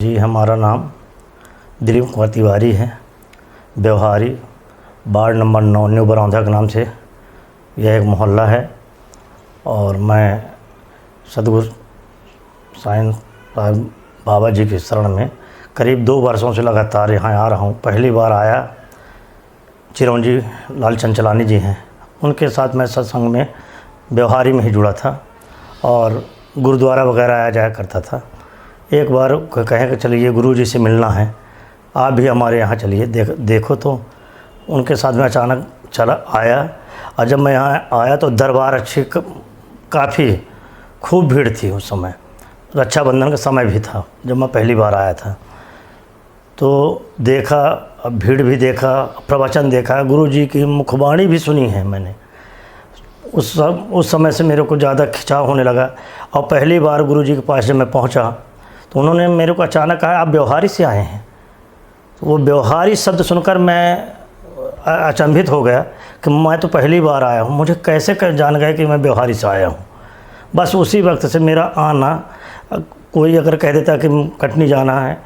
जी, हमारा नाम दिलीप कुमार तिवारी है। व्यवहारी वार्ड नंबर 9 न्यू बरौंधा के नाम से यह एक मोहल्ला है। और मैं सतगुरु साईं बाबा जी की शरण में करीब 2 वर्षों से लगातार यहाँ आ रहा हूँ। पहली बार आया चिरौंजी लाल चंचलानी जी हैं, उनके साथ मैं सत्संग में व्यवहारी में ही जुड़ा था और गुरुद्वारा वगैरह आया जाया करता था। एक बार कहे कि चलिए गुरु जी से मिलना है, आप भी हमारे यहाँ चलिए देखो। तो उनके साथ में अचानक चला आया और जब मैं यहाँ आया तो दरबार अच्छी काफ़ी खूब भीड़ थी। उस समय रक्षाबंधन का समय भी था जब मैं पहली बार आया था। तो देखा, भीड़ भी देखा, प्रवचन देखा, गुरु जी की मुखबाणी भी सुनी है मैंने। उस समय से मेरे को ज़्यादा खिंचाव होने लगा। और पहली बार गुरु जी के पास जब मैं पहुंचा तो उन्होंने मेरे को अचानक कहा, आप व्यवहारी से आए हैं। तो वो व्यवहारी शब्द सुनकर मैं अचंभित हो गया कि मैं तो पहली बार आया हूँ, मुझे कैसे जान गए कि मैं व्यवहारी से आया हूँ। बस उसी वक्त से मेरा आना, कोई अगर कह देता कि कटनी जाना है,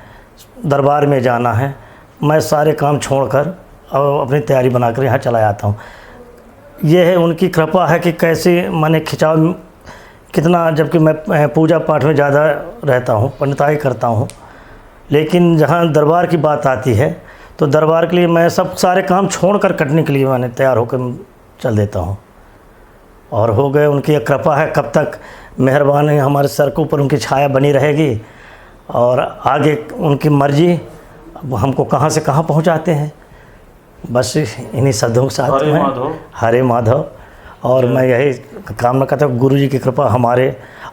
दरबार में जाना है, मैं सारे काम छोड़कर और अपनी तैयारी बनाकर यहाँ चला जाता हूँ। ये है उनकी कृपा है कि कैसे मैंने खिंचाव कितना, जबकि मैं पूजा पाठ में ज़्यादा रहता हूँ, पंडिताई करता हूँ, लेकिन जहाँ दरबार की बात आती है तो दरबार के लिए मैं सब सारे काम छोड़कर कटने के लिए मैंने तैयार होकर चल देता हूँ। और हो गए, उनकी एक कृपा है, कब तक मेहरबानी हमारे सर के ऊपर उनकी छाया बनी रहेगी और आगे उनकी मर्जी हमको कहाँ से कहाँ पहुँचाते हैं। बस इन्हीं शब्दों के साथ में हरे माधव। और मैं यही कामना करता हूँ गुरु जी की कृपा हमारे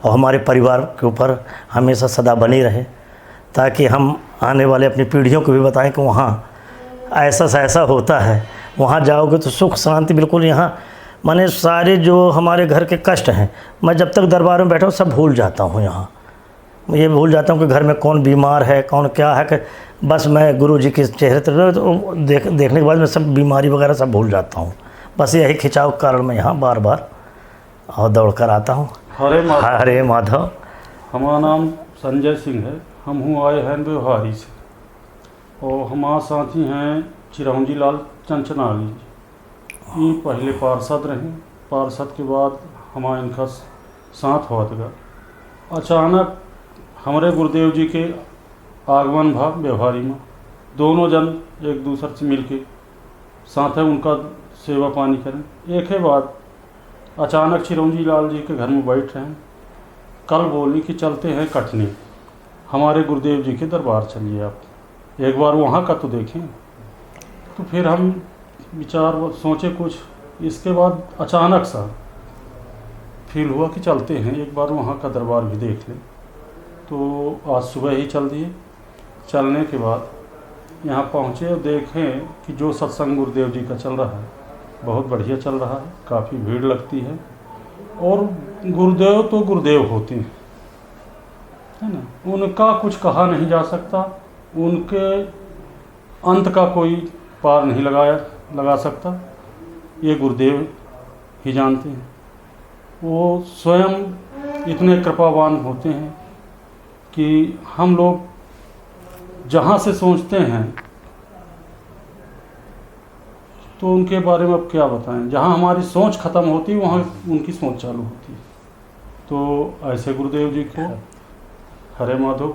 और हमारे परिवार के ऊपर हमेशा सदा बनी रहे, ताकि हम आने वाले अपनी पीढ़ियों को भी बताएं कि वहाँ ऐसा सा ऐसा होता है। वहाँ जाओगे तो सुख शांति बिल्कुल। यहाँ माने सारे जो हमारे घर के कष्ट हैं, मैं जब तक दरबार में बैठा हूँ सब भूल जाता हूँ। यहाँ ये भूल जाता हूँ कि घर में कौन बीमार है, कौन क्या है, कि बस मैं गुरु जी के चेहरे पर तो देखने के बाद मैं सब बीमारी वगैरह सब भूल जाता हूँ। बस यही खिंचाव के कारण मैं यहाँ बार बार और दौड़ कर आता हूँ। हरे माधव। हमारा नाम संजय सिंह है, हम आए हैं व्यवहारी से और हमारे साथी हैं चिरौंजी लाल चंचलानी जी। ये पहले पार्षद रहे, पार्षद के बाद हमारा इनका साथ हुआ था। अचानक हमारे गुरुदेव जी के आगमन भाव व्यवहारी में दोनों जन एक दूसरे से मिलके साथ है उनका सेवा पानी करें। एक है बात, अचानक चिरौंजी लाल जी के घर में बैठ रहे हैं, कल बोली कि चलते हैं कटनी, हमारे गुरुदेव जी के दरबार चलिए, आप एक बार वहाँ का तो देखें। तो फिर हम विचार सोचे कुछ, इसके बाद अचानक सा फील हुआ कि चलते हैं एक बार वहाँ का दरबार भी देख लें। तो आज सुबह ही चल दिए। चलने के बाद यहाँ पहुँचे और देखें कि जो सत्संग गुरुदेव जी का चल रहा है बहुत बढ़िया चल रहा है, काफ़ी भीड़ लगती है। और गुरुदेव तो गुरुदेव होते हैं, है ना, उनका कुछ कहा नहीं जा सकता, उनके अंत का कोई पार नहीं लगा सकता, ये गुरुदेव ही जानते हैं। वो स्वयं इतने कृपावान होते हैं कि हम लोग जहाँ से सोचते हैं तो उनके बारे में अब क्या बताएं। जहाँ हमारी सोच ख़त्म होती है वहाँ उनकी सोच चालू होती है। तो ऐसे गुरुदेव जी को हरे माधव